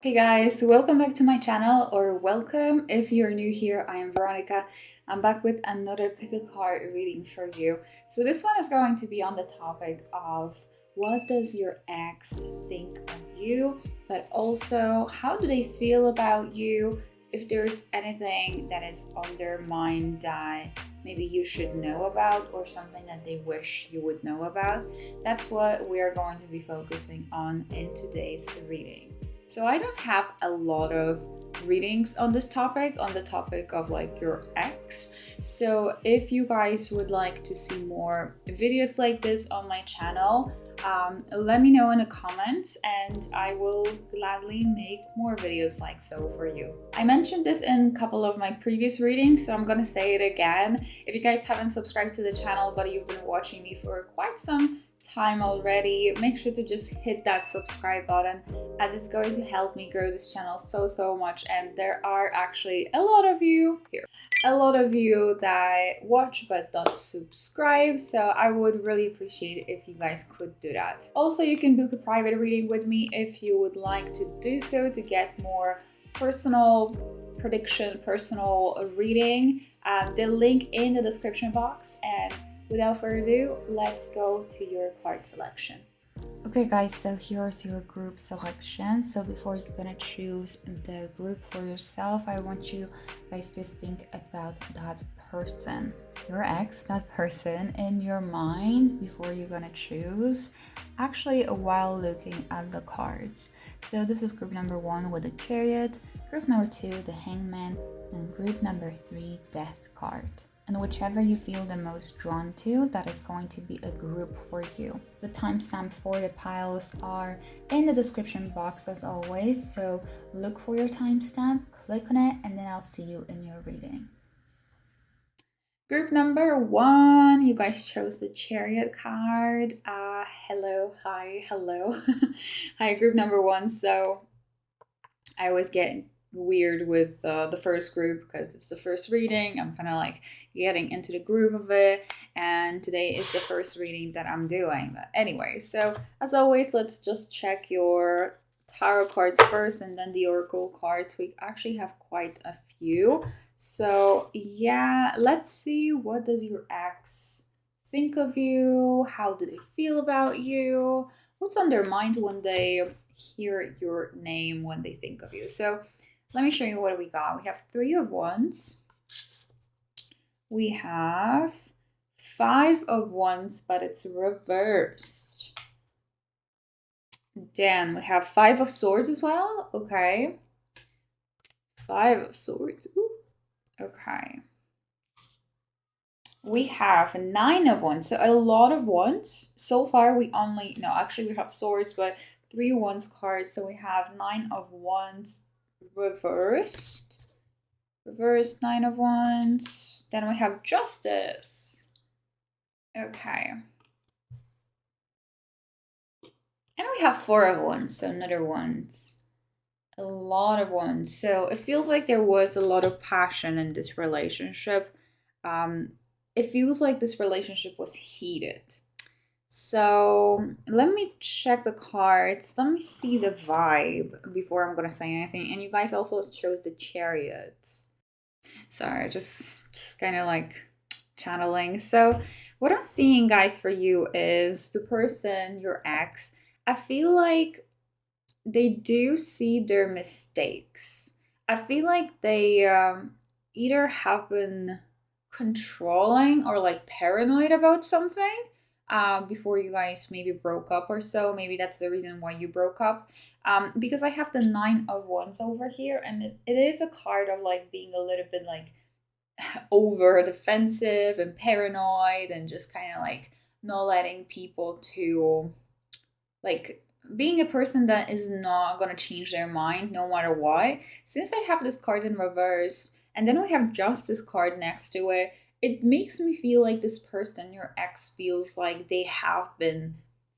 Hey guys, welcome back to my channel, or welcome if you're new here. I am Veronica. I'm back with another pick a card reading for you. So this one is going to be on the topic of what does your ex think of you, but also how do they feel about you, if there's anything that is on their mind that maybe you should know about or something that they wish you would know about. That's what we are going to be focusing on in today's reading. So I don't have a lot of readings on this topic, on the topic of like your ex. So if you guys would like to see more videos like this on my channel, let me know in the comments and I will gladly make more videos like so for you. I mentioned this in a couple of my previous readings, so I'm gonna say it again. If you guys haven't subscribed to the channel but you've been watching me for quite some time already, make sure to just hit that subscribe button, as it's going to help me grow this channel so much. And there are actually a lot of you that watch but don't subscribe, so I would really appreciate it if you guys could do that. Also, you can book a private reading with me if you would like to do so, to get more personal prediction, personal reading. The link in the description box. And without further ado, let's go to your card selection. Okay guys, so here's your group selection. So before you're gonna choose the group for yourself, I want you guys to think about that person, your ex, that person in your mind before you're gonna choose, actually while looking at the cards. So this is group number 1 with the Chariot, group number 2 the Hangman, and group number 3 Death card. And whichever you feel the most drawn to, that is going to be a group for you. The timestamp for the piles are in the description box as always, so look for your timestamp, click on it, and then I'll see you in your reading. Group number 1, you guys chose the Chariot card. Hello, hi, hello. Hi, group number 1. So I always get weird with the first group because it's the first reading. I'm kind of like getting into the groove of it, and today is the first reading that I'm doing. But anyway, so as always, let's just check your tarot cards first and then the oracle cards. We actually have quite a few, so yeah, let's see, what does your ex think of you? How do they feel about you? What's on their mind when they hear your name, when they think of you? So let me show you what we got. We have 3 of Wands. We have 5 of Wands, but it's reversed. Then we have 5 of Swords as well. Okay. 5 of Swords. Ooh. Okay. We have 9 of Wands. So a lot of Wands. So far we only, no, actually we have Swords, but 3 Wands cards. So we have 9 of Wands reversed. 9 of Wands. Then we have Justice. Okay. And we have 4 of Wands, so another Wands. A lot of Wands. So it feels like there was a lot of passion in this relationship. It feels like this relationship was heated. So let me check the cards. Let me see the vibe before I'm gonna say anything. And you guys also chose the Chariot. Sorry, just kind of like channeling. So what I'm seeing, guys, for you is the person, your ex, I feel like they do see their mistakes. I feel like they either have been controlling or like paranoid about something before you guys maybe broke up or so. Maybe that's the reason why you broke up. Because I have the 9 of Wands over here, and it is a card of like being a little bit like over defensive and paranoid, and just kind of like not letting people to, like, being a person that is not going to change their mind no matter what. Since I have this card in reverse, and then we have Justice card next to it, it makes me feel like this person, your ex, feels like they have been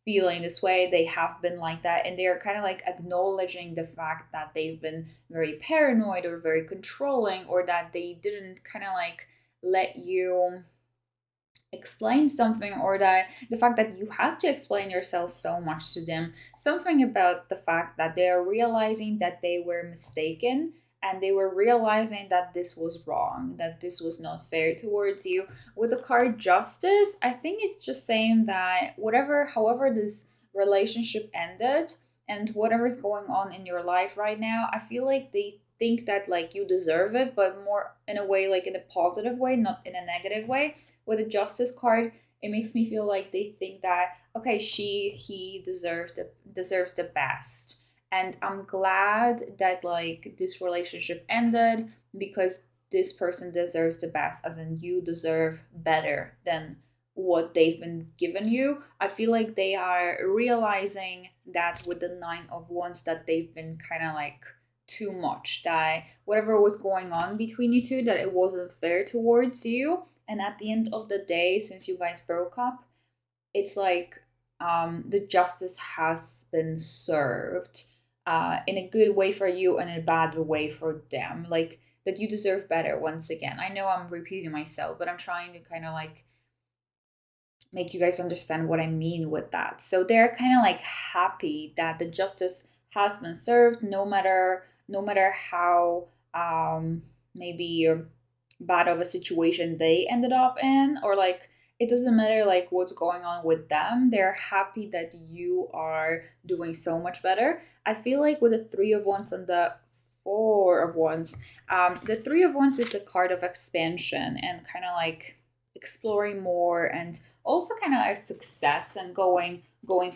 feeling this way, they have been like that, and they're kind of like acknowledging the fact that they've been very paranoid or very controlling, or that they didn't kind of like let you explain something, or that the fact that you had to explain yourself so much to them, something about the fact that they are realizing that they were mistaken, and they were realizing that this was wrong, that this was not fair towards you. With the card Justice, I think it's just saying that however this relationship ended, and whatever's going on in your life right now, I feel like they think that like you deserve it, but more in a way, like in a positive way, not in a negative way. With a Justice card, it makes me feel like they think that, okay, he deserves the best. And I'm glad that like this relationship ended, because this person deserves the best, as in you deserve better than what they've been given you. I feel like they are realizing that with the Nine of Wands, that they've been kind of like too much, that whatever was going on between you two, that it wasn't fair towards you. And at the end of the day, since you guys broke up, it's like the justice has been served, in a good way for you and in a bad way for them. Like that you deserve better once again. I know I'm repeating myself, but I'm trying to kind of like make you guys understand what I mean with that. So they're kind of like happy that the justice has been served, no matter how maybe bad of a situation they ended up in, or like it doesn't matter like what's going on with them. They're happy that you are doing so much better. I feel like with the Three of Wands and the Four of Wands, the Three of Wands is the card of expansion and kind of like exploring more, and also kind of like success and going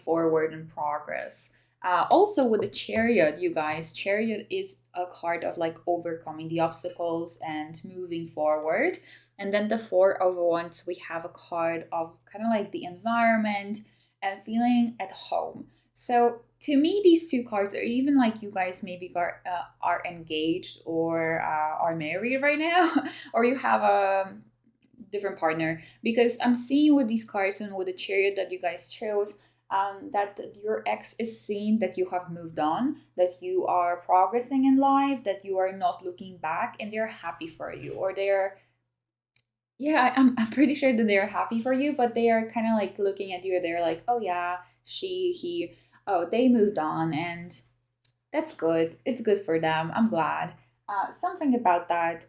forward in progress. Also with the Chariot, you guys, Chariot is a card of like overcoming the obstacles and moving forward. And then the Four of Wands, we have a card of kind of like the environment and feeling at home. So to me, these two cards, or even like you guys maybe are engaged or are married right now, or you have a different partner, because I'm seeing with these cards and with the Chariot that you guys chose, that your ex is seeing that you have moved on, that you are progressing in life, that you are not looking back, and they're happy for you, or they're, yeah, I'm pretty sure that they're happy for you, but they are kind of like looking at you. They're like, oh yeah, he, oh, they moved on, and that's good. It's good for them. I'm glad. Something about that.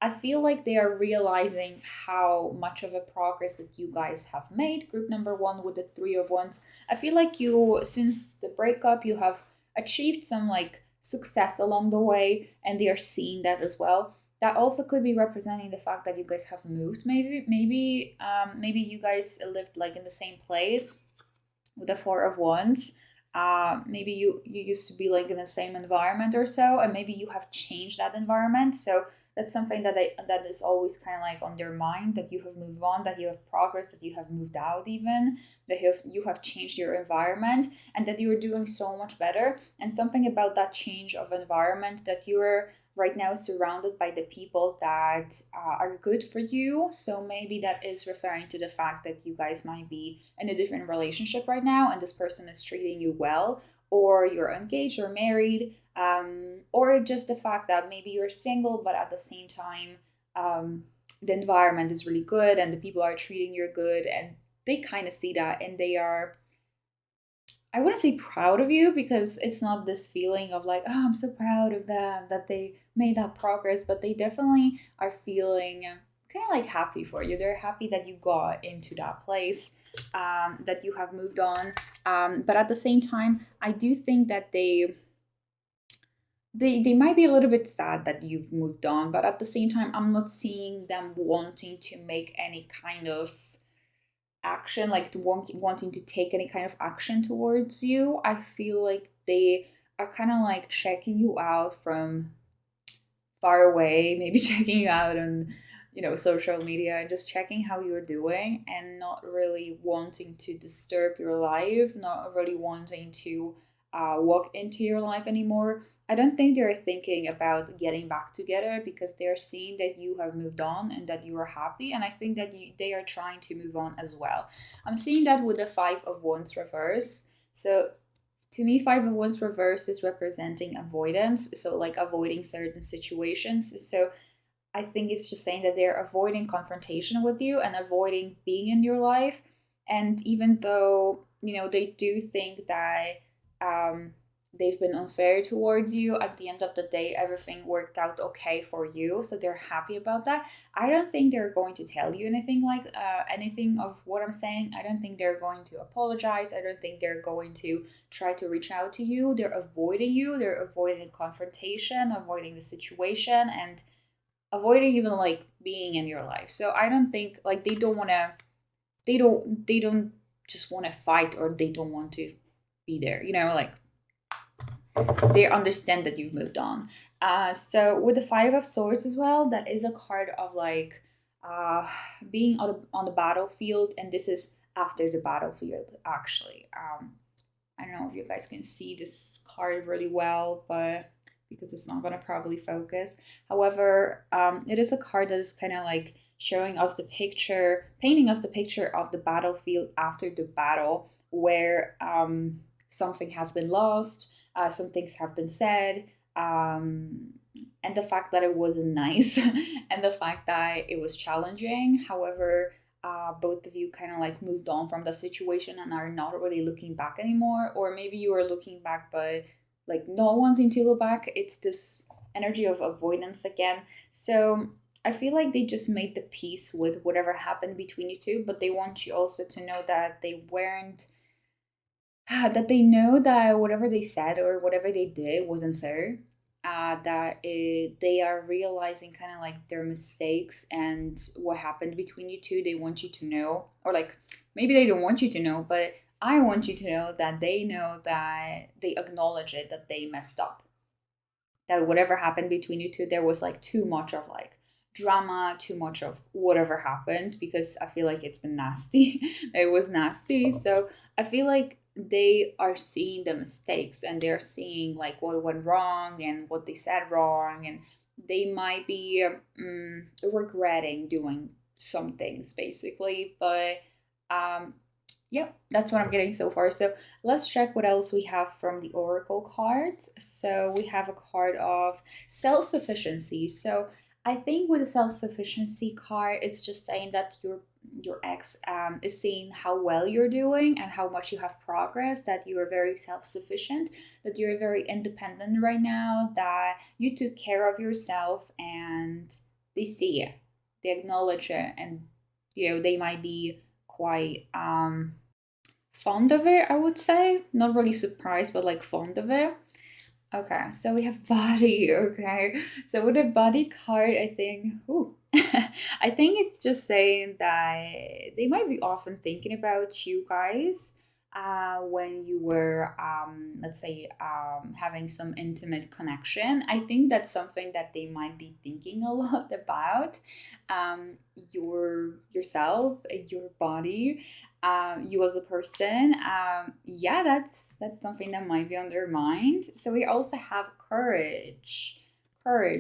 I feel like they are realizing how much of a progress that you guys have made. Group number one with the Three of Wands. I feel like you, since the breakup, you have achieved some like success along the way, and they are seeing that as well. That also could be representing the fact that you guys have moved. Maybe you guys lived like in the same place with the Four of Wands. Maybe you used to be like in the same environment or so, and maybe you have changed that environment. So that's something that is always kind of like on their mind, that you have moved on, that you have progress, that you have moved out, even that you have changed your environment, and that you are doing so much better. And something about that change of environment, that you are right now surrounded by the people that are good for you. So maybe that is referring to the fact that you guys might be in a different relationship right now, and this person is treating you well, or you're engaged or married, or just the fact that maybe you're single, but at the same time, the environment is really good and the people are treating you good, and they kind of see that, and they are, I wouldn't say proud of you, because it's not this feeling of like, oh, I'm so proud of them that they made that progress, but they definitely are feeling kind of like happy for you. They're happy that you got into that place, that you have moved on. But at the same time, I do think that they might be a little bit sad that you've moved on, but at the same time, I'm not seeing them wanting to make any kind of action, like wanting to take any kind of action towards you. I feel like they are kind of like checking you out from far away, maybe checking you out on social media, and just checking how you're doing, and not really wanting to disturb your life, not really wanting to walk into your life anymore. I don't think they're thinking about getting back together, because they're seeing that you have moved on and that you are happy. And I think that they are trying to move on as well. I'm seeing that with the Five of Wands reverse. So to me, Five of Wands reverse is representing avoidance. So like avoiding certain situations. So I think it's just saying that they're avoiding confrontation with you and avoiding being in your life. And even though, they do think that um, they've been unfair towards you, at the end of the day, everything worked out okay for you. So they're happy about that. I don't think they're going to tell you anything like anything of what I'm saying. I don't think they're going to apologize. I don't think they're going to try to reach out to you. They're avoiding you. They're avoiding confrontation, avoiding the situation, and avoiding even like being in your life. So I don't think like they don't just want to fight, or they don't want to be there, like they understand that you've moved on. So with the Five of Swords as well, that is a card of like uh being on the battlefield, and this is after the battlefield actually. I don't know if you guys can see this card really well, but because it's not going to probably focus. However, it is a card that is kind of like showing us the picture, painting us the picture of the battlefield after the battle, where something has been lost, some things have been said, and the fact that it wasn't nice, and the fact that it was challenging. However, both of you kind of like moved on from the situation and are not really looking back anymore, or maybe you are looking back but like not wanting to look back. It's this energy of avoidance again. So I feel like they just made the peace with whatever happened between you two, but they want you also to know that they weren't that they know that whatever they said or whatever they did wasn't fair. They are realizing kind of like their mistakes and what happened between you two. They want you to know, or like maybe they don't want you to know, but I want you to know that they know that they acknowledge it, that they messed up. That whatever happened between you two, there was like too much of like drama, too much of whatever happened, because I feel like it's been nasty. It was nasty. So I feel like they are seeing the mistakes, and they're seeing like what went wrong and what they said wrong, and they might be regretting doing some things basically. But yep, that's what I'm getting so far. So let's check what else we have from the oracle cards. So we have a card of self-sufficiency. So I think with the self-sufficiency card, it's just saying that your ex is seeing how well you're doing and how much you have progress, that you are very self-sufficient, that you're very independent right now, that you took care of yourself, and they see it, they acknowledge it, and they might be quite fond of it, I would say. Not really surprised, but like fond of it. Okay, so we have body. Okay, so with the body card, I think, I think it's just saying that they might be often thinking about you guys when you were, let's say, having some intimate connection. I think that's something that they might be thinking a lot about. Yourself, your body, you as a person. Yeah, that's something that might be on their mind. So we also have courage.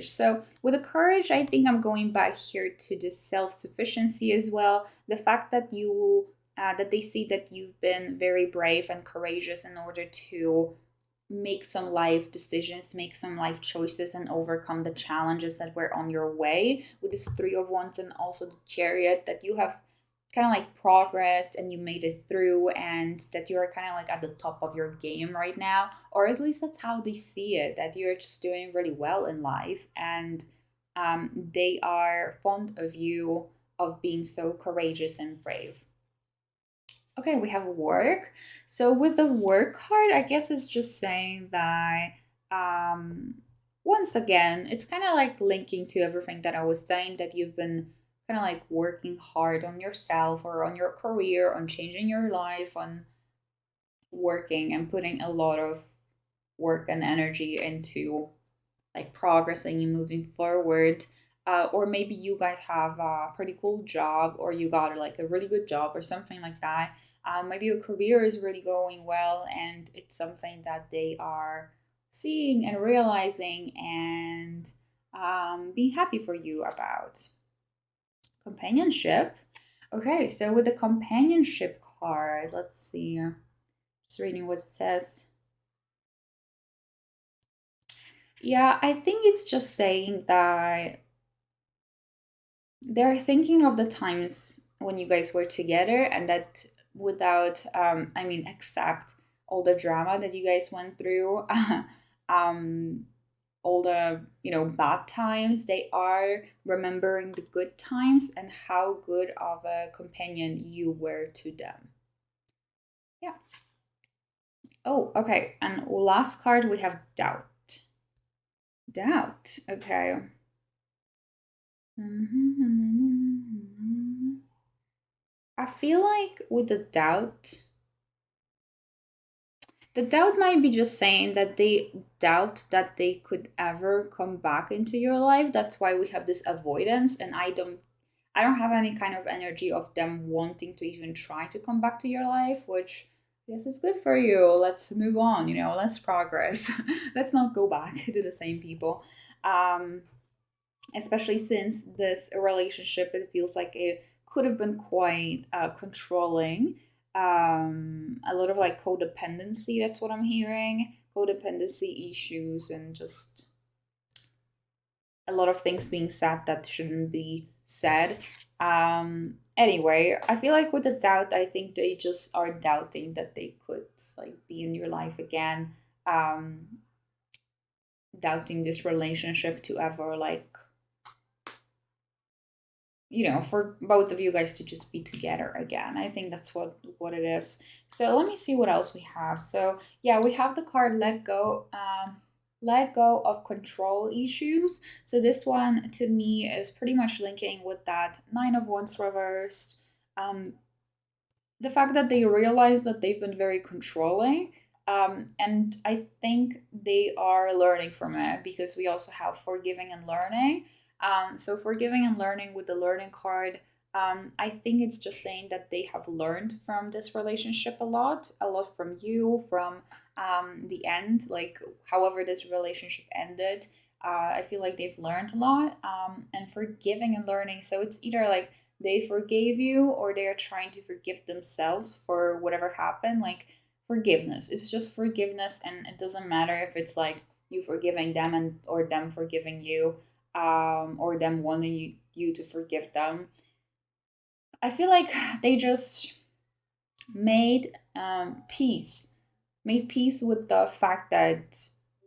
So with the courage, I think I'm going back here to the self-sufficiency as well. The fact that that they see that you've been very brave and courageous in order to make some life decisions, make some life choices, and overcome the challenges that were on your way with this Three of Wands and also the Chariot, that you have kind of like progressed and you made it through, and that you're kind of like at the top of your game right now, or at least that's how they see it, that you're just doing really well in life, and they are fond of you, of being so courageous and brave. Okay, we have work. So with the work card, I guess it's just saying that um once again, it's kind of like linking to everything that I was saying, that you've been kind of like working hard on yourself or on your career, on changing your life, on working and putting a lot of work and energy into like progressing and moving forward. Or maybe you guys have a pretty cool job, or you got like a really good job or something like that. Maybe your career is really going well, and it's something that they are seeing and realizing, and being happy for you about. Companionship. Okay, so with the companionship card, let's see. Just reading what it says. Yeah, I think it's just saying that they're thinking of the times when you guys were together, and that without, I mean, accept all the drama that you guys went through, um, all the, bad times. They are remembering the good times and how good of a companion you were to them. Yeah. Oh, okay. And last card we have doubt. Doubt. Okay. I feel like with the doubt might be just saying that they doubt that they could ever come back into your life. That's why we have this avoidance, and I don't have any kind of energy of them wanting to even try to come back to your life, which yes, it's good for you. Let's move on, let's progress. Let's not go back to the same people. Especially since this relationship, it feels like it could have been quite controlling. A lot of like codependency, that's what I'm hearing. Codependency issues, and just a lot of things being said that shouldn't be said. Anyway, I feel like with the doubt, I think they just are doubting that they could like be in your life again. Doubting this relationship to ever like, for both of you guys to just be together again. I think that's what it is. So let me see what else we have. So yeah, we have the card let go. Let go of control issues. So this one to me is pretty much linking with that Nine of Wands reversed. The fact that they realize that they've been very controlling. And I think they are learning from it, because we also have forgiving and learning. So forgiving and learning with the learning card, I think it's just saying that they have learned from this relationship a lot from you, from the end, like however this relationship ended. I feel like they've learned a lot. And forgiving and learning. So it's either like they forgave you, or they are trying to forgive themselves for whatever happened. Like forgiveness. It's just forgiveness, and it doesn't matter if it's like you forgiving them or them forgiving you, or them wanting you to forgive them. I feel like they just made peace, with the fact that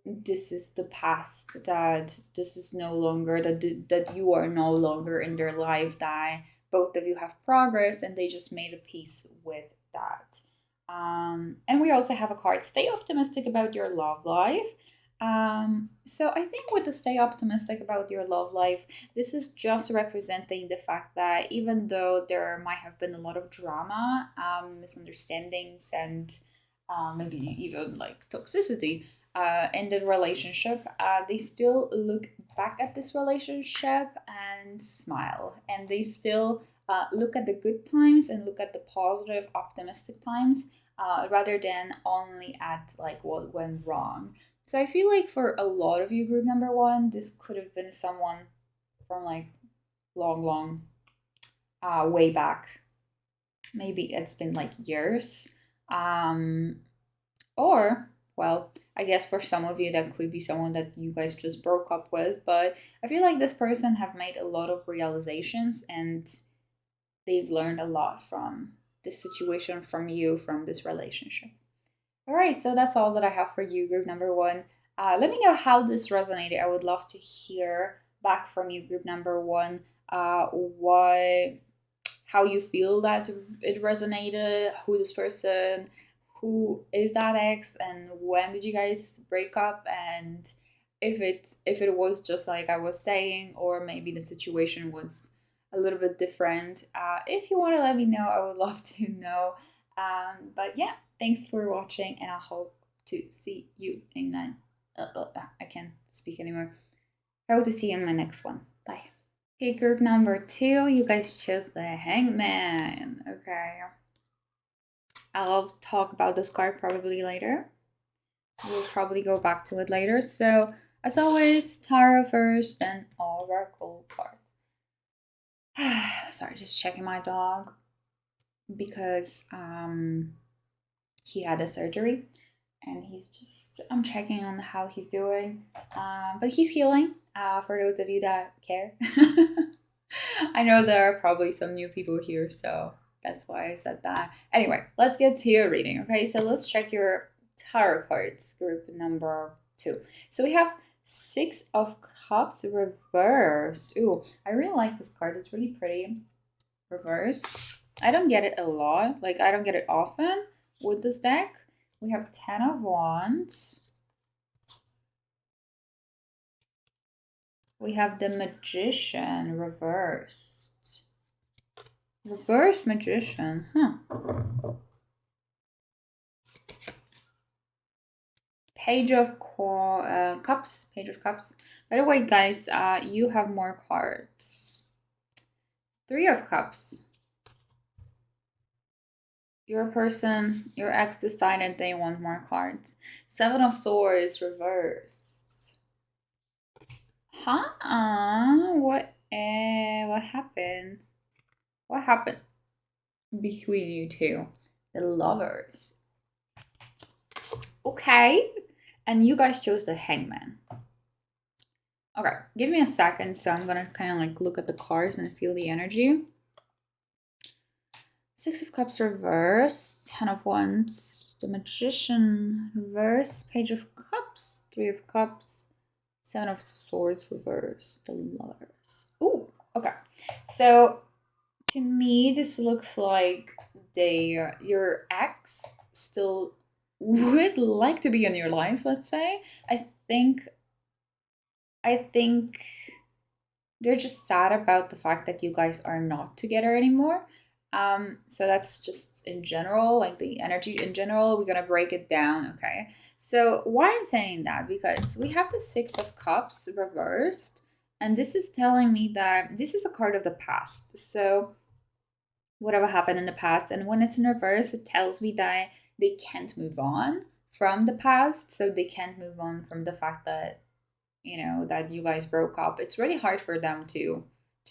this is the past, that this is no longer that you are no longer in their life, that both of you have progress, and they just made a peace with that. And we also have a card, stay optimistic about your love life. So I think with the stay optimistic about your love life, this is just representing the fact that even though there might have been a lot of drama, misunderstandings, and maybe even like toxicity in the relationship, they still look back at this relationship and smile, and they still look at the good times and look at the positive, optimistic times, rather than only at like what went wrong. So I feel like for a lot of you, group number one, this could have been someone from like long, way back. Maybe it's been like years. Or, well, I guess for some of you, that could be someone that you guys just broke up with. But I feel like this person have made a lot of realizations, and they've learned a lot from this situation, from you, from this relationship. All right, so that's all that I have for you, group number one. Let me know how this resonated. I would love to hear back from you, group number one. How you feel that it resonated, who this person, who is that ex, and when did you guys break up, and if it was just like I was saying, or maybe the situation was a little bit different. If you want to let me know, I would love to know. But yeah, thanks for watching, and I hope to see you in my I can't speak anymore. I hope to see you in my next one. Bye. Okay, group number two, you guys chose the Hangman. Okay. I'll talk about this card probably later. We'll probably go back to it later. So, as always, tarot first, then oracle cards. Sorry, just checking my dog, because he had a surgery, and I'm checking on how he's doing. But he's healing, for those of you that care. I know there are probably some new people here, so that's why I said that. Anyway, let's get to your reading, okay? So let's check your tarot cards, group number 2. So we have 6 of Cups reverse. Ooh, I really like this card. It's really pretty. Reversed. I don't get it a lot. Like, I don't get it often with this deck. We have 10 of Wands. We have the Magician reversed. Reverse Magician, huh? Page of Cups. Page of Cups. By the way, guys, you have more cards. 3 of Cups. Your person, your ex decided they want more cards. 7 of Swords reversed. Huh? What happened? What happened between you two? The Lovers. Okay. And you guys chose the Hangman. Okay, give me a second. So I'm gonna kind of like look at the cards and feel the energy. 6 of Cups reversed, 10 of Wands, the Magician reversed, Page of Cups, 3 of Cups, 7 of Swords reversed, the Lovers. Ooh, okay. So to me, this looks like your ex still would like to be in your life, let's say. I think they're just sad about the fact that you guys are not together anymore. So that's just in general, like the energy in general. We're gonna break it down, okay? So why I'm saying that, because we have the 6 of Cups reversed, and this is telling me that this is a card of the past. So whatever happened in the past, and when it's in reverse, it tells me that they can't move on from the past. So they can't move on from the fact that, you know, that you guys broke up. It's really hard for them to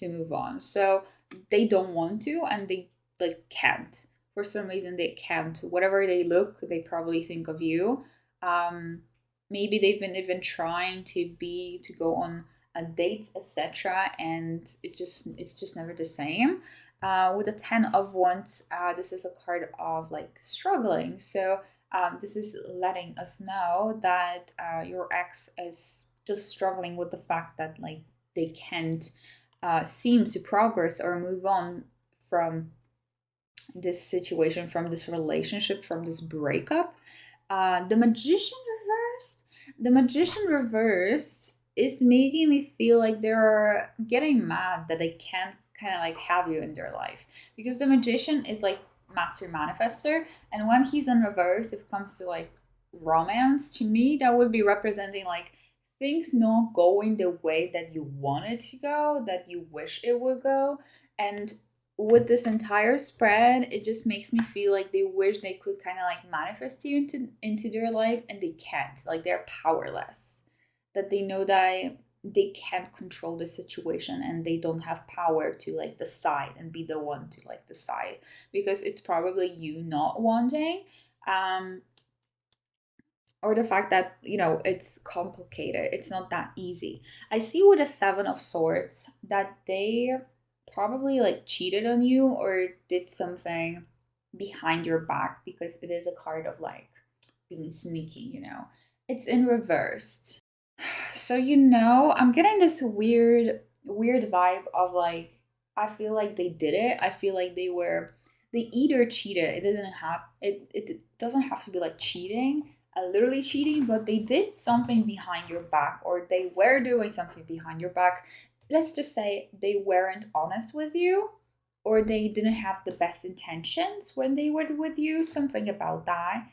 move on. So they don't want to, and they like can't. For some reason they can't. Whatever they look, they probably think of you. Maybe they've been even trying to go on a date, etc., and it's just never the same. With the 10 of Wands, this is a card of like struggling. So this is letting us know that your ex is just struggling with the fact that like they can't seem to progress or move on from this situation, from this relationship, from this breakup. The Magician reversed. The Magician reversed is making me feel like they're getting mad that they can't kind of like have you in their life, because the Magician is like master manifester, and when he's in reverse, if it comes to like romance, to me that would be representing like things not going the way that you want it to go, that you wish it would go. And with this entire spread, it just makes me feel like they wish they could kind of like manifest you into their life, and they can't. Like they're powerless. That they know that they can't control the situation, and they don't have power to like decide and be the one to like decide, because it's probably you not wanting. Or the fact that, you know, it's complicated, it's not that easy. I see with the 7 of Swords that they probably like cheated on you or did something behind your back, because it is a card of like being sneaky, you know. It's in reversed. So, you know, I'm getting this weird vibe of like, I feel like they did it. I feel like they either cheated. It doesn't have to be like cheating, literally cheating, but they did something behind your back, or they were doing something behind your back. Let's just say they weren't honest with you, or they didn't have the best intentions when they were with you, something about that.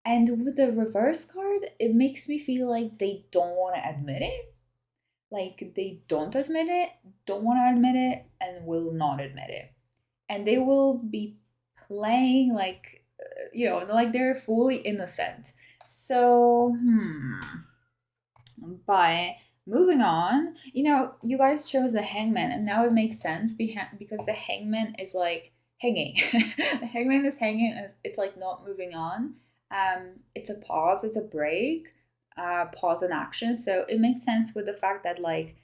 And with the reverse card, it makes me feel like they don't want to admit it. Like they don't admit it, don't want to admit it, and will not admit it. And they will be playing like, you know, like they're fully innocent. So, but moving on, you know, you guys chose the Hangman, and now it makes sense because the Hangman is like hanging. The Hangman is hanging, and it's like not moving on. It's a pause, it's a break, pause in action. So it makes sense with the fact that like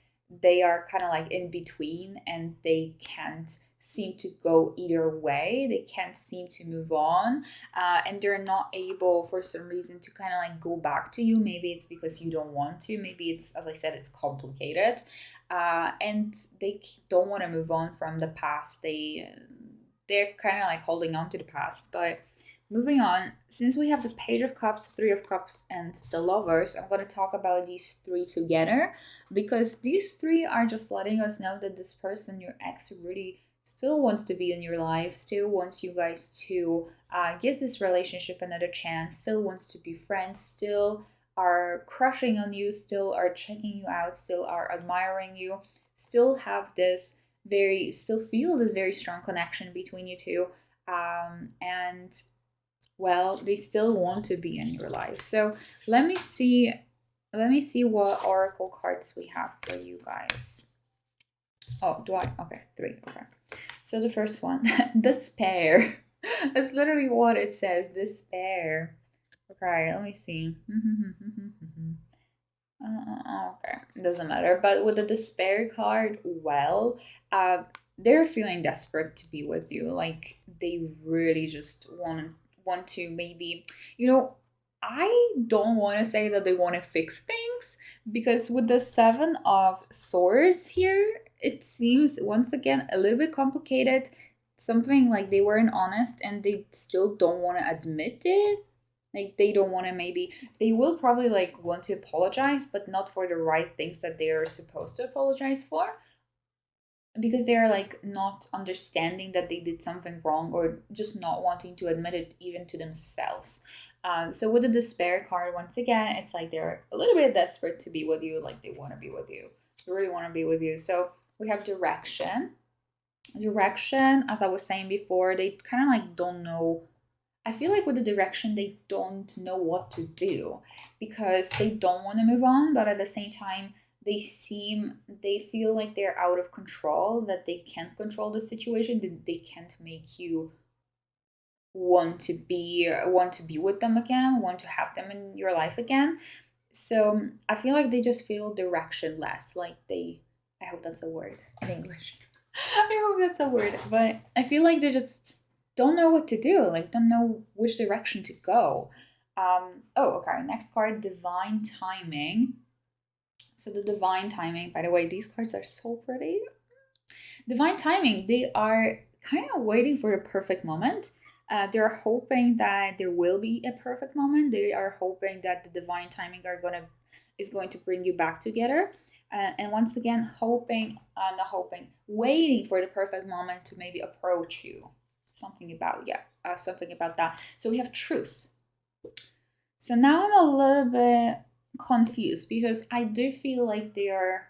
they are kind of like in between and they can't seem to go either way. They can't seem to move on, and they're not able for some reason to kind of like go back to you. Maybe it's because you don't want to. Maybe it's, as I said, it's complicated, and they don't want to move on from the past. They're kind of like holding on to the past. But moving on, since we have the Page of Cups, Three of Cups, and the Lovers, I'm going to talk about these three together, because these three are just letting us know that this person, your ex, really still wants to be in your life, still wants you guys to give this relationship another chance, still wants to be friends, still are crushing on you, still are checking you out, still are admiring you, still have this still feel this very strong connection between you two, and well, they still want to be in your life. So let me see what oracle cards we have for you guys. Oh, okay, three. Okay, so the first one, despair. That's literally what it says, despair. Okay, let me see. Okay, it doesn't matter. But with the despair card, well, they're feeling desperate to be with you. Like they really just want to maybe, I don't want to say that they want to fix things, because with the Seven of Swords here, it seems once again a little bit complicated. Something like they weren't honest and they still don't want to admit it. Like they don't want to, maybe they will probably like want to apologize, but not for the right things that they are supposed to apologize for, because they're like not understanding that they did something wrong, or just not wanting to admit it even to themselves. So with the despair card, once again, it's like they're a little bit desperate to be with you, like they want to be with you, they really want to be with you. So we have direction. As I was saying before, they kind of like don't know. I feel like with the direction, they don't know what to do, because they don't want to move on, but at the same time, they feel like they're out of control, that they can't control the situation, that they can't make you want to be with them again, want to have them in your life again. So I feel like they just feel directionless. Like I hope that's a word in English. I hope that's a word, but I feel like they just don't know what to do, like don't know which direction to go. Okay, next card, divine timing. So the divine timing, by the way, these cards are so pretty. Divine timing, they are kind of waiting for the perfect moment. They're hoping that there will be a perfect moment. They are hoping that the divine timing is going to bring you back together. And once again, waiting for the perfect moment to maybe approach you. Something about that. So we have truth. So now I'm a little bit confused, because I do feel like they were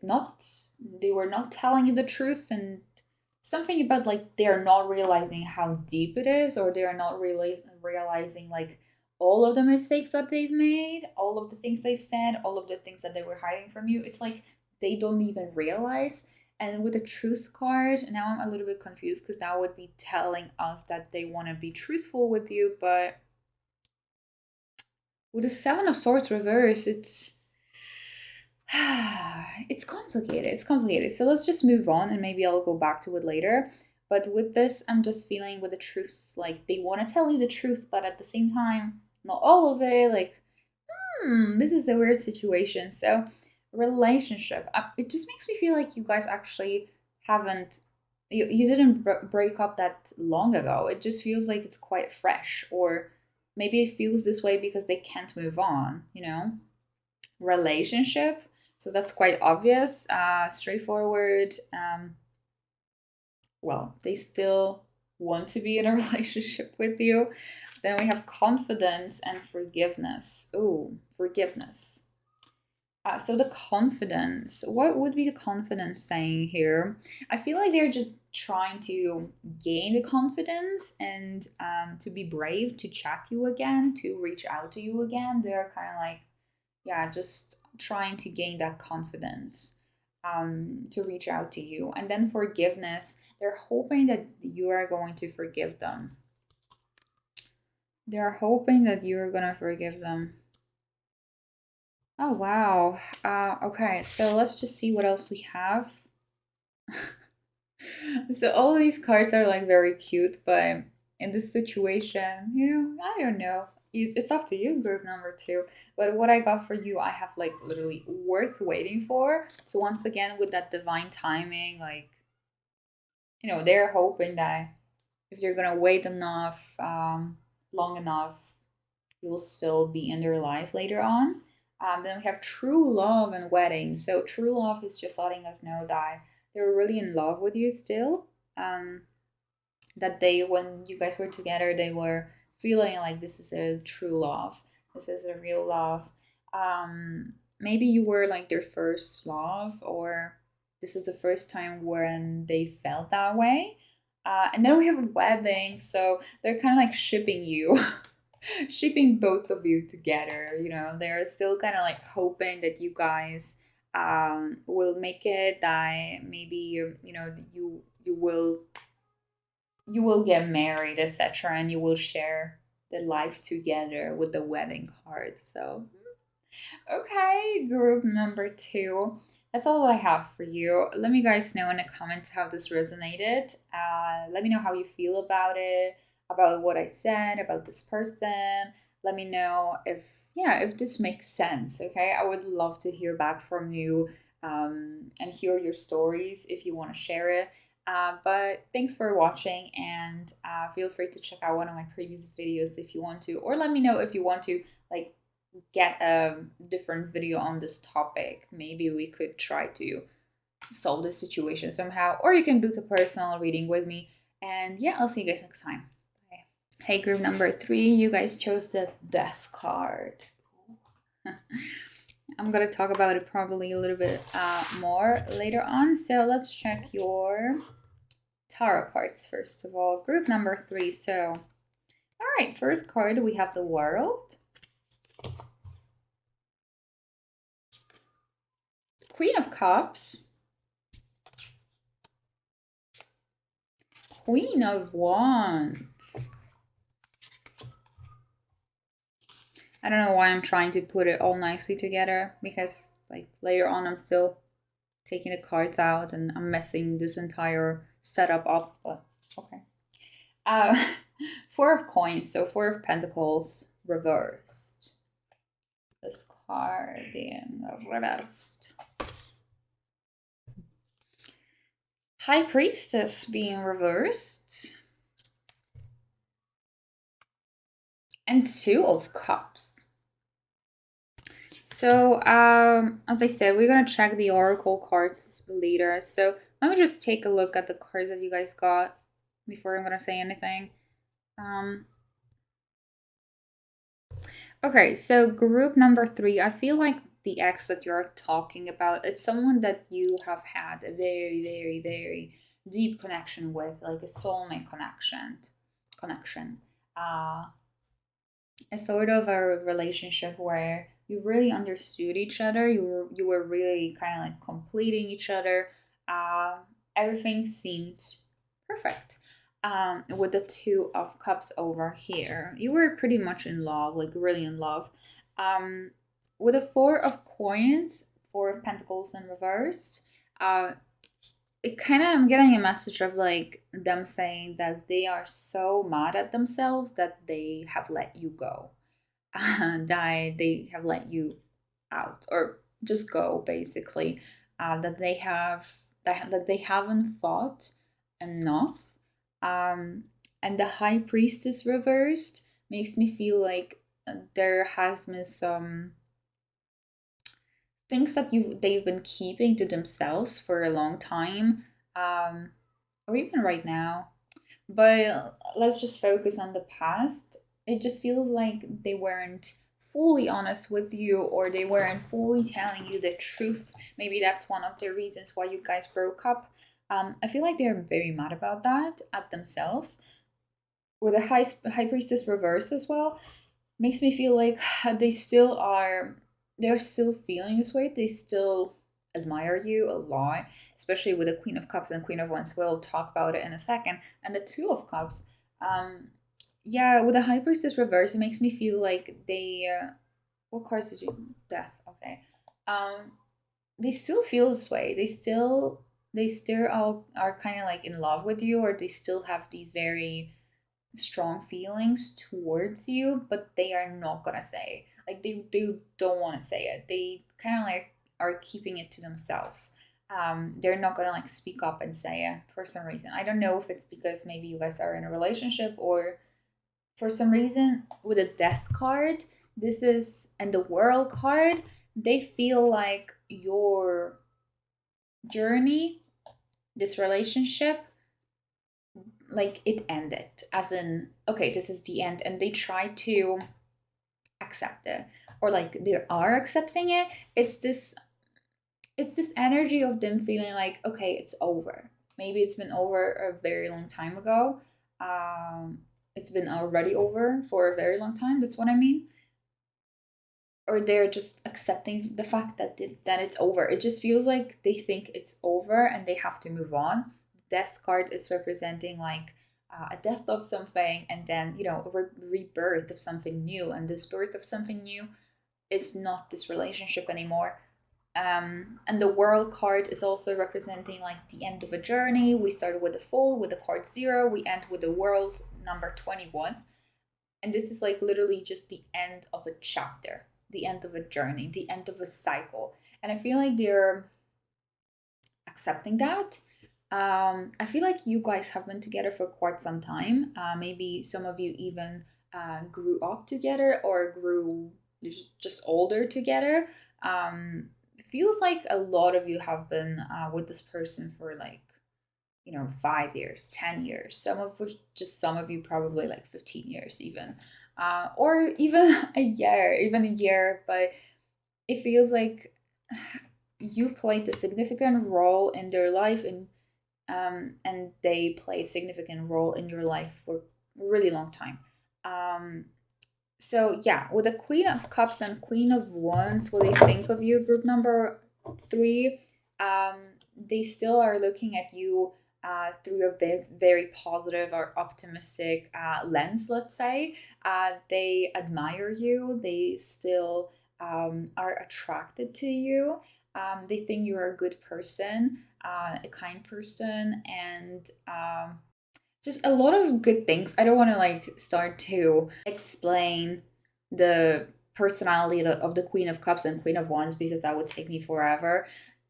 not telling you the truth, and something about like they're not realizing how deep it is, or they're not realizing like all of the mistakes that they've made, all of the things they've said, all of the things that they were hiding from you. It's like they don't even realize. And with the truth card, now I'm a little bit confused, because that would be telling us that they want to be truthful with you. But with the Seven of Swords reverse, it's complicated. It's complicated. So let's just move on, and maybe I'll go back to it later. But with this, I'm just feeling with the truth, like they want to tell you the truth, but at the same time, not all of it. Like, this is a weird situation. So relationship, it just makes me feel like you guys actually you didn't break up that long ago. It just feels like it's quite fresh, or maybe it feels this way because they can't move on, relationship. So that's quite obvious, straightforward. Well, they still want to be in a relationship with you. Then we have confidence and forgiveness. Oh, forgiveness. So the confidence, what would be the confidence saying here? I feel like they're just trying to gain the confidence and to be brave, to chat you again, to reach out to you again. They're kind of like, just trying to gain that confidence, to reach out to you. And then forgiveness, they're hoping that you are going to forgive them. They're hoping that you're going to forgive them. Oh, wow. Okay, so let's just see what else we have. So all these cards are like very cute, but in this situation, I don't know. It's up to you, group number two. But what I got for you, I have like literally worth waiting for. So once again, with that divine timing, like, they're hoping that if you're gonna wait enough, long enough, you'll still be in their life later on. Then we have true love and wedding. So true love is just letting us know that they're really in love with you still. Um, that when you guys were together, they were feeling like this is a true love. This is a real love. Maybe you were like their first love, or this is the first time when they felt that way. And then we have a wedding, so they're kind of like shipping you. Shipping both of you together. They're still kind of like hoping that you guys will make it, that maybe you will get married, etc., and you will share the life together with the wedding card. So okay, group number two. That's all I have for you. Let me guys know in the comments how this resonated. Let me know how you feel about it, about what I said, about this person. Let me know if this makes sense. Okay, I would love to hear back from you, and hear your stories if you want to share it. But thanks for watching, and feel free to check out one of my previous videos if you want to, or let me know if you want to like get a different video on this topic. Maybe we could try to solve this situation somehow, or you can book a personal reading with me. And yeah, I'll see you guys next time. Bye. Hey, group number three, you guys chose the death card. I'm gonna talk about it probably a little bit more later on. So let's check your tarot cards first of all. Group number three. So, all right, first card we have the World, Queen of Cups, Queen of Wands. I don't know why I'm trying to put it all nicely together, because like later on I'm still taking the cards out and I'm messing this entire setup up, but okay. Four of Coins, so Four of Pentacles reversed. This card being reversed. High Priestess being reversed. And Two of Cups. So, as I said, we're going to check the Oracle cards later. So, let me just take a look at the cards that you guys got before I'm going to say anything. Okay, so group number three, I feel like the ex that you're talking about, it's someone that you have had a very, very, very deep connection with, like a soulmate connection. A sort of a relationship where you really understood each other. You were really kind of like completing each other. Everything seemed perfect. With the Two of Cups over here, you were pretty much in love, like really in love. With the Four of Coins, Four of Pentacles in reversed, it kind of, I'm getting a message of like them saying that they are so mad at themselves that they have let you go, that they have let you out, or just go basically. That they haven't fought enough. And the High Priestess reversed makes me feel like there has been some things that they've been keeping to themselves for a long time, or even right now. But let's just focus on the past. It just feels like they weren't fully honest with you, or they weren't fully telling you the truth. Maybe that's one of the reasons why you guys broke up. I feel like they're very mad about that at themselves. With a high priestess reverse as well, makes me feel like they're still feeling this way. They still admire you a lot, especially with the Queen of Cups and Queen of Wands. We'll talk about it in a second. And the Two of Cups, yeah, with the High Priestess reverse, it makes me feel like they what cards did you? Death. Okay. They still feel this way. They still are kind of like in love with you, or they still have these very strong feelings towards you, but they are not gonna say, like, they don't want to say it. They kind of like are keeping it to themselves. They're not gonna like speak up and say it for some reason. I don't know if it's because maybe you guys are in a relationship, or for some reason with a death card, this is, and the world card, they feel like your journey, this relationship, like it ended, as in, okay, this is the end, and they try to accept it, or like they are accepting it. It's this energy of them feeling like, okay, it's over. Maybe it's been over a very long time ago. It's been already over for a very long time, that's what I mean. Or they're just accepting the fact that that it's over. It just feels like they think it's over and they have to move on. Death card is representing like a death of something, and then a rebirth of something new. And this birth of something new is not this relationship anymore. And the world card is also representing like the end of a journey. We started with the Fool, with the card 0. We end with the world, number 21. And this is like literally just the end of a chapter, the end of a journey, the end of a cycle. And I feel like they're accepting that. I feel like you guys have been together for quite some time. Maybe some of you even grew up together, or grew just older together. It feels like a lot of you have been with this person for like 5 years, 10 years, some of you probably like 15 years even, or even a year, but it feels like you played a significant role in their life, and they play a significant role in your life for a really long time. So yeah, with the Queen of Cups and Queen of Wands, what they think of you, group number 3, they still are looking at you through a very positive or optimistic lens, let's say. They admire you. They still are attracted to you. They think you're a good person, a kind person, and just a lot of good things. I don't want to like start to explain the personality of the Queen of Cups and Queen of Wands, because that would take me forever.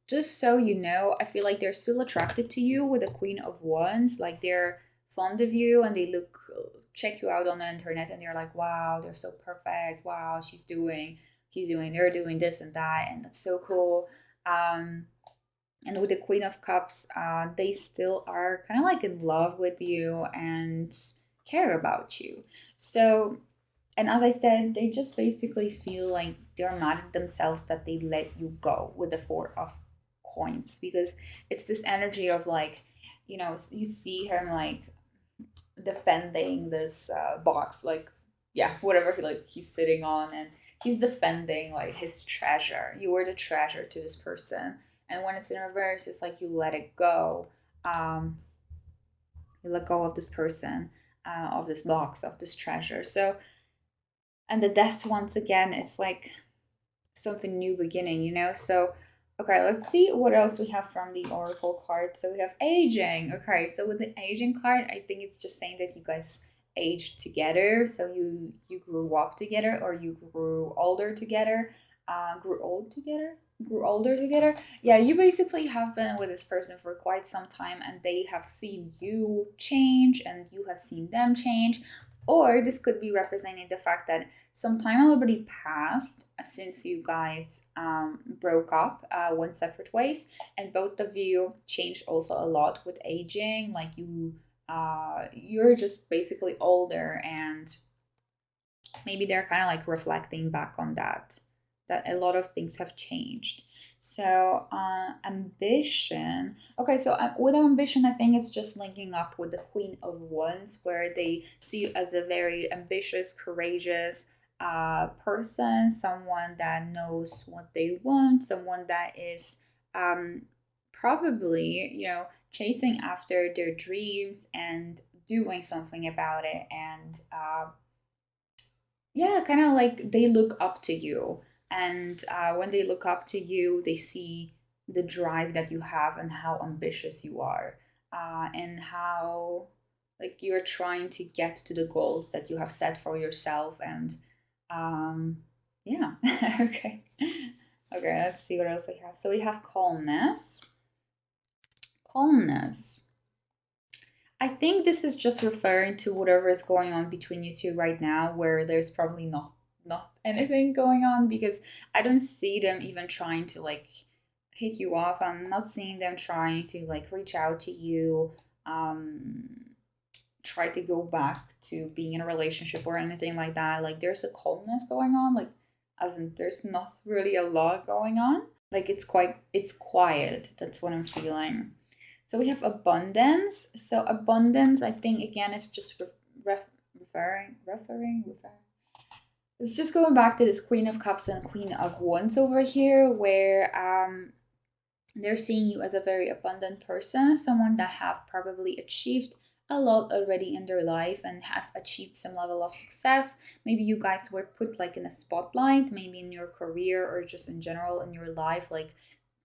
Just so you know, I feel like they're still attracted to you with the Queen of Wands. Like they're fond of you, and they check you out on the internet, and they're like, wow, they're so perfect. Wow, they're doing this and that, and that's so cool. And with the Queen of Cups, they still are kind of like in love with you and care about you. So, and as I said, they just basically feel like they're mad at themselves that they let you go with the Four of Coins, because it's this energy of like, you see him like defending this box, like, yeah, whatever he's sitting on, and he's defending like his treasure. You were the treasure to this person. And when it's in reverse, it's like you let it go. You let go of this person, of this box, of this treasure. So, and the death, once again, it's like something new beginning. So, okay, let's see what else we have from the Oracle card. So we have aging. Okay, so with the aging card, I think it's just saying that you guys aged together. So you grew up together, or you grew older together. Grew older together. Yeah, you basically have been with this person for quite some time, and they have seen you change and you have seen them change. Or this could be representing the fact that some time already passed since you guys broke up, went separate ways, and both of you changed also a lot with aging. Like you're just basically older, and maybe they're kind of like reflecting back on that a lot of things have changed. So ambition. Okay, so with ambition, I think it's just linking up with the Queen of Wands, where they see you as a very ambitious, courageous person, someone that knows what they want, someone that is probably, chasing after their dreams and doing something about it, and yeah, kind of like they look up to you. And when they look up to you, they see the drive that you have and how ambitious you are, and how like you're trying to get to the goals that you have set for yourself. And um, yeah, okay. Okay, let's see what else I have. So we have calmness. Calmness. I think this is just referring to whatever is going on between you two right now, where there's probably not anything going on, because I don't see them even trying to like hit you up. I'm not seeing them trying to like reach out to you, try to go back to being in a relationship or anything like that. Like there's a calmness going on, like as in there's not really a lot going on. Like it's quiet. That's what I'm feeling. So we have abundance. So abundance, I think again, it's just referring. It's just going back to this Queen of Cups and Queen of Wands over here, where they're seeing you as a very abundant person, someone that have probably achieved a lot already in their life and have achieved some level of success. Maybe you guys were put like in a spotlight, maybe in your career or just in general in your life, like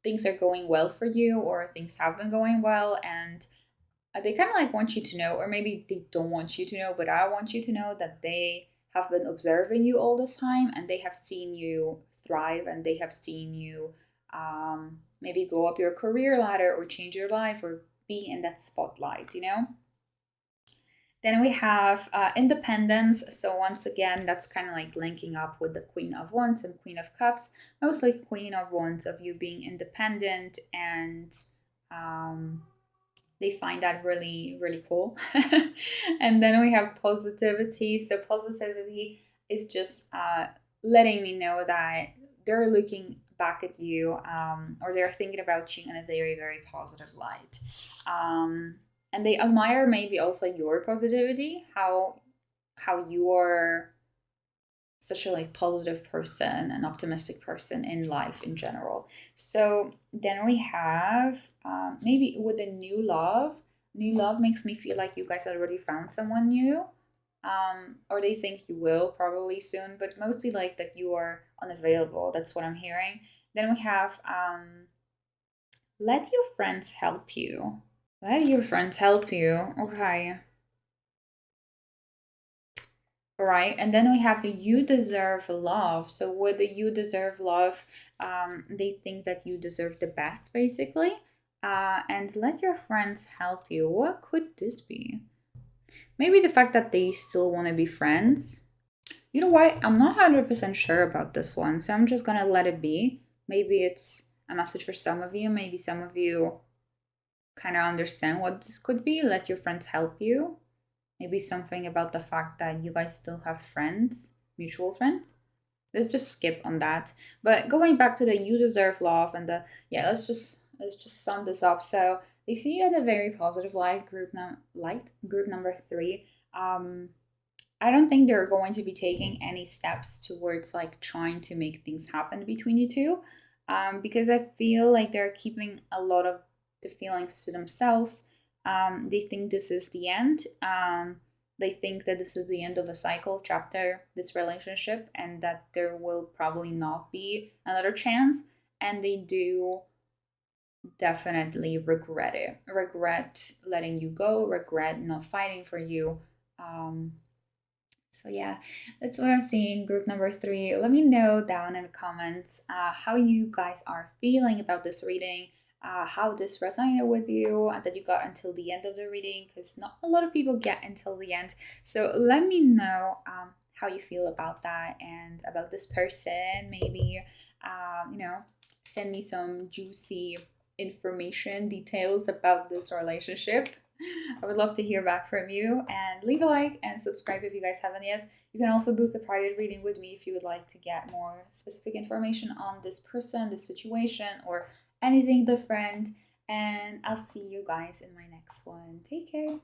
things are going well for you or things have been going well, and they kind of like want you to know, or maybe they don't want you to know, but I want you to know that they have been observing you all this time and they have seen you thrive and they have seen you maybe go up your career ladder or change your life or be in that spotlight, you know? Then we have independence. So once again, that's kind of like linking up with the Queen of Wands and Queen of Cups. Mostly Queen of Wands of you being independent, and they find that really, really cool. And then we have positivity. So positivity is just letting me know that they're looking back at you, or they're thinking about you in a very, very positive light. And they admire maybe also your positivity, how you are such a like positive person, an optimistic person in life in general. So then we have maybe with a new love. New love makes me feel like you guys already found someone new, or they think you will probably soon, but mostly like that you are unavailable. That's what I'm hearing. Then we have let your friends help you. Let your friends help you. Okay. All right. And then we have you deserve love. So with the you deserve love, they think that you deserve the best, basically. And let your friends help you. What could this be? Maybe the fact that they still want to be friends. You know what? I'm not 100% sure about this one. So I'm just going to let it be. Maybe it's a message for some of you. Maybe some of you kind of understand what this could be. Let your friends help you. Maybe something about the fact that you guys still have friends, mutual friends. Let's just skip on that. But going back to the you deserve love and the let's just sum this up. So they see you in a very positive light, group number 3. I don't think they're going to be taking any steps towards like trying to make things happen between you two, because I feel like they're keeping a lot of the feelings to themselves. They think this is the end. They think that this is the end of a cycle, chapter, this relationship, and that there will probably not be another chance. And they do definitely regret it. Regret letting you go, regret not fighting for you. So yeah, that's what I'm seeing, group number 3. Let me know down in the comments how you guys are feeling about this reading, how this resonated with you, and that you got until the end of the reading, because not a lot of people get until the end. So let me know how you feel about that and about this person. Maybe, send me some juicy information, details about this relationship. I would love to hear back from you, and leave a like and subscribe if you guys haven't yet. You can also book a private reading with me if you would like to get more specific information on this person, this situation, or anything different. And I'll see you guys in my next one. Take care.